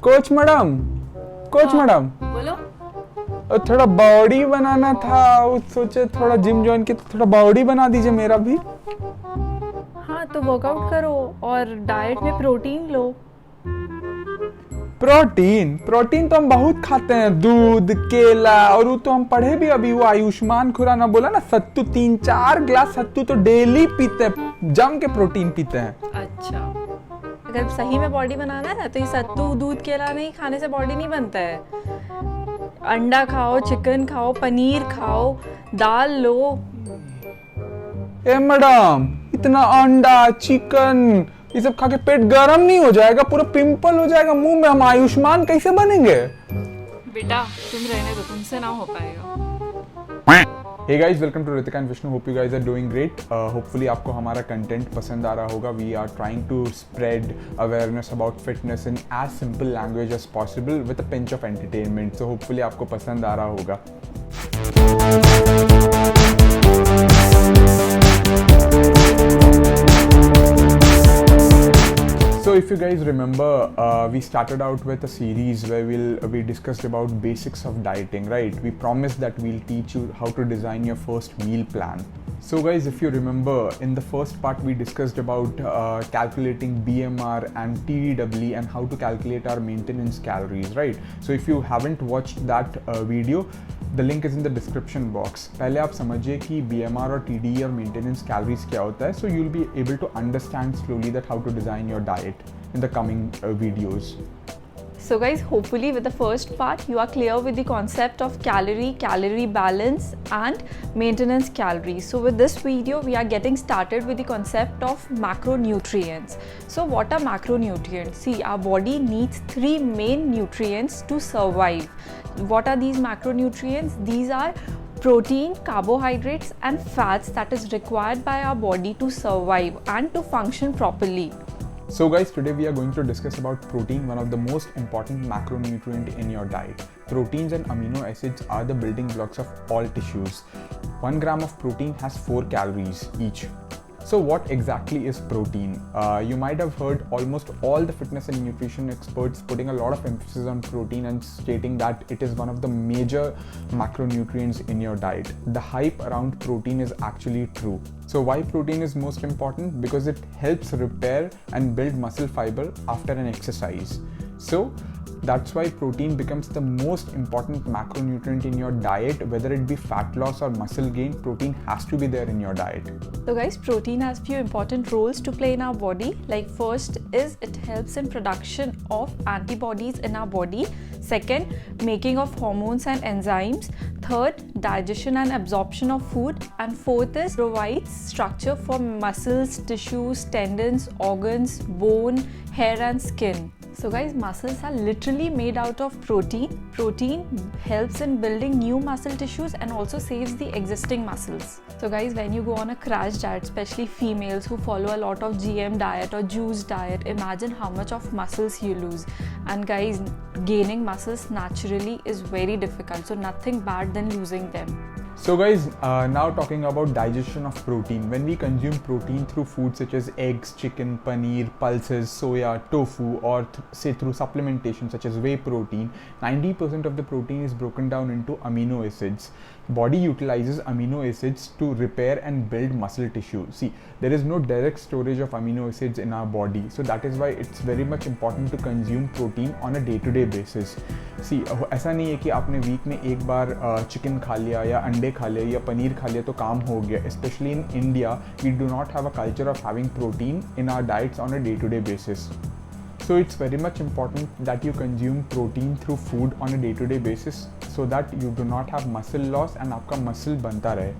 Coach madam, coach madam, बोलो। थोड़ा body बनाना था, सोचे थोड़ा जिम ज्वाइन की, थोड़ा बॉडी बना दीजिए मेरा भी। हाँ तो वर्कआउट करो और डाइट में प्रोटीन लो। प्रोटीन प्रोटीन तो हम बहुत खाते हैं, दूध, केला, और वो तो हम पढ़े भी अभी, वो आयुष्मान खुराना बोला ना, सत्तू 3-4 ग्लास सत्तू तो डेली पीते हैं, जम के प्रोटीन पीते हैं। अच्छा, अगर सही में बॉडी बनाना है ना तो ये सत्तू दूध केला नहीं खाने से बॉडी नहीं बनता है। अंडा खाओ, चिकन खाओ, पनीर खाओ, दाल लो। ए मैडम, इतना अंडा, चिकन ये सब खा के पेट गरम नहीं हो जाएगा, पूरा पिंपल हो जाएगा मुंह में, हम आयुष्मान कैसे बनेंगे? बेटा तुम रहने दो, तुमसे ना हो पाएगा। Hey guys, welcome to Ritika and Vishnu. Hope you guys are doing great. Hopefully आपको हमारा कंटेंट पसंद आ रहा होगा. We are trying to spread awareness about fitness in as simple language as possible with a pinch of entertainment. So hopefully आपको पसंद आ रहा होगा. So if you guys remember, we started out with a series where we discussed about basics of dieting, right? We promised that we'll teach you how to design your first meal plan. So guys, if you remember, in the first part we discussed about calculating BMR and TDEE and how to calculate our maintenance calories, right? So if you haven't watched that video, the link is in the description box. पहले आप समझिए कि BMR और TDE और maintenance calories क्या होता है, so you'll be able to understand slowly that how to design your diet in the coming videos. So guys, hopefully with the first part you are clear with the concept of calorie balance and maintenance calories. So with this video we are getting started with the concept of macronutrients. So what are macronutrients? See, our body needs 3 main nutrients to survive. What are these macronutrients? These are protein, carbohydrates and fats that is required by our body to survive and to function properly. So guys, today we are going to discuss about protein, one of the most important macronutrient in your diet. Proteins and amino acids are the building blocks of all tissues. 1 gram of protein has 4 calories each. So what exactly is protein? You might have heard almost all the fitness and nutrition experts putting a lot of emphasis on protein and stating that it is one of the major macronutrients in your diet. The hype around protein is actually true. So why protein is most important? Because it helps repair and build muscle fiber after an exercise. So that's why protein becomes the most important macronutrient in your diet. Whether it be fat loss or muscle gain, protein has to be there in your diet. So guys, protein has few important roles to play in our body. Like first is it helps in production of antibodies in our body. Second, making of hormones and enzymes. Third, digestion and absorption of food. And fourth is provides structure for muscles, tissues, tendons, organs, bone, hair and skin. So guys, muscles are literally made out of protein. Protein helps in building new muscle tissues and also saves the existing muscles. So guys, when you go on a crash diet, especially females who follow a lot of GM diet or juice diet, imagine how much of muscles you lose. And guys, gaining muscles naturally is very difficult, so nothing bad than losing them. So guys, now talking about digestion of protein. When we consume protein through food such as eggs, chicken, paneer, pulses, soya, tofu, or say through supplementation such as whey protein, 90% of the protein is broken down into amino acids. Body utilizes amino acids to repair and build muscle tissue. See, there is no direct storage of amino acids in our body, so that is why it's very much important to consume protein on a day-to-day basis. See, ऐसा नहीं है कि आपने week में एक बार chicken खा लिया या अंडे खा लिया या पनीर खा लिया तो काम हो गया. Especially in India, we do not have a culture of having protein in our diets on a day-to-day basis. So it's very much important that you consume protein through food on a day-to-day basis so that you do not have muscle loss and आपका muscle बनता रहे.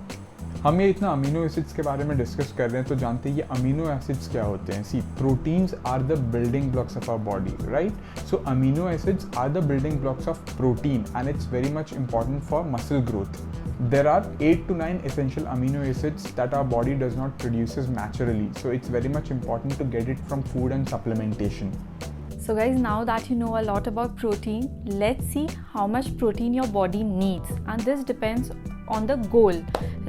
हम ये इतना amino acids के बारे में discuss कर रहे हैं तो जानते हैं ये अमीनो एसिड्स क्या होते हैं. See, proteins are the building blocks of our body, right? So amino acids are the building blocks of protein and it's very much important for muscle growth. There are 8 to 9 essential amino acids that our body does not produces naturally, so it's very much important to get it from food and supplementation. So guys, now that you know a lot about protein, let's see how much protein your body needs, and this depends on the goal,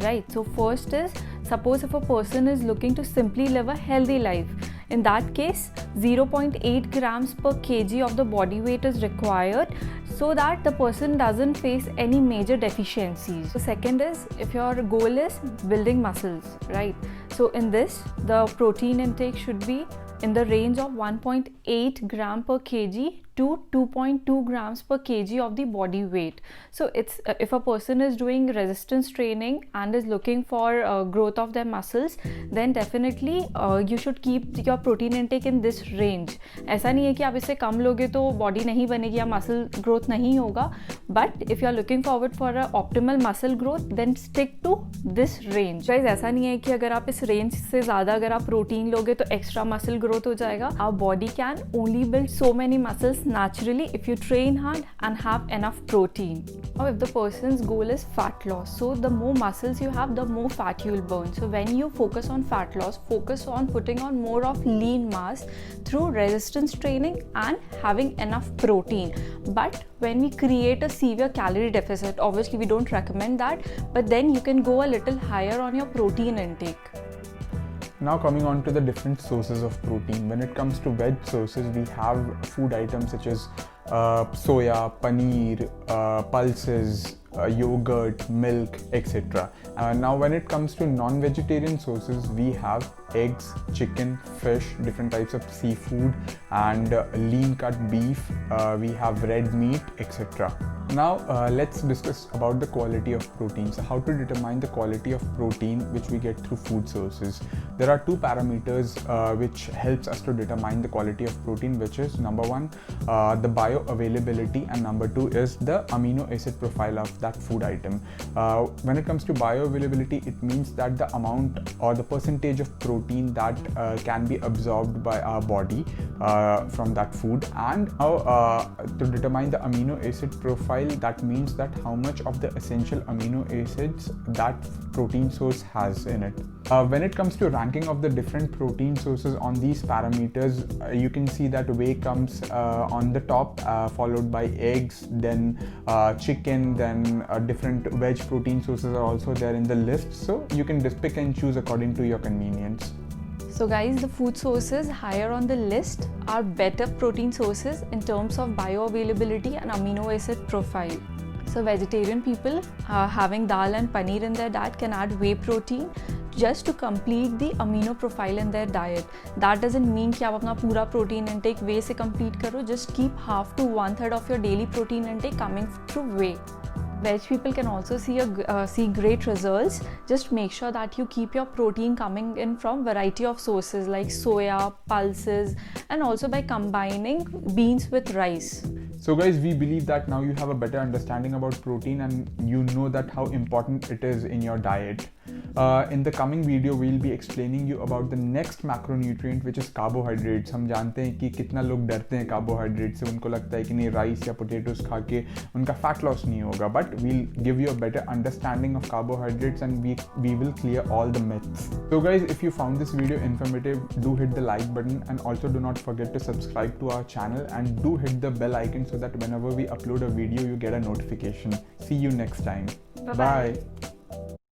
right? So first is, suppose if a person is looking to simply live a healthy life, In that case, 0.8 grams per kg of the body weight is required so that the person doesn't face any major deficiencies. The second is, if your goal is building muscles, right? So in this, the protein intake should be in the range of 1.8 gram per kg to 2.2 grams per kg of the body weight. So it's if a person is doing resistance training and is looking for growth of their muscles, then definitely you should keep your protein intake in this range. ऐसा नहीं है कि आप इससे कम लोगे तो body नहीं बनेगी या मसल ग्रोथ नहीं होगा, but if you are looking forward for a optimal muscle growth then stick to this range. Guys, ऐसा नहीं है कि अगर आप इस रेंज से ज़्यादा अगर आप प्रोटीन लोगे तो एक्स्ट्रा मसल ग्रोथ हो जाएगा. Our body can only build so many muscles naturally if you train hard and have enough protein. Now if the person's goal is fat loss, so the more muscles you have, the more fat you will burn. So when you focus on fat loss, focus on putting on more of lean mass through resistance training and having enough protein. But when we create a severe calorie deficit, obviously we don't recommend that, but then you can go a little higher on your protein intake. Now coming on to the different sources of protein. When it comes to veg sources, we have food items such as soya, paneer, pulses, yogurt, milk, etc. Now when it comes to non-vegetarian sources, we have eggs, chicken, fish, different types of seafood, and lean cut beef. We have red meat, etc. Now let's discuss about the quality of protein. So how to determine the quality of protein which we get through food sources. There are two parameters which helps us to determine the quality of protein, which is number one, the bioavailability, and number two is the amino acid profile of that food item. When it comes to bioavailability, it means that the amount or the percentage of protein that can be absorbed by our body from that food. And to determine the amino acid profile, that means that how much of the essential amino acids that protein source has in it. When it comes to ranking of the different protein sources on these parameters, you can see that whey comes on the top, followed by eggs, then chicken, then different veg protein sources are also there in the list. So you can just pick and choose according to your convenience. So guys, the food sources higher on the list are better protein sources in terms of bioavailability and amino acid profile. So vegetarian people having dal and paneer in their diet can add whey protein just to complete the amino profile in their diet. That doesn't mean कि आप अपना पूरा protein intake whey से complete करो. Just keep half to 1/3 of your daily protein intake coming through whey. Veg people can also see great results. Just make sure that you keep your protein coming in from variety of sources like soya, pulses, and also by combining beans with rice. So guys, we believe that now you have a better understanding about protein and you know that how important it is in your diet. In the coming video, we'll be explaining you about the next macronutrient, which is carbohydrates. हम जानते हैं कि कितना लोग डरते हैं carbohydrate से, उनको लगता है कि नहीं राइस या पोटैटोस खा के उनका फैट लॉस नहीं होगा. But we'll give you a better understanding of carbohydrates and we will clear all the myths. So guys, if you found this video informative, do hit the like button and also do not forget to subscribe to our channel and do hit the bell icon so that whenever we upload a video, you get a notification. See you next time. Bye-bye. Bye.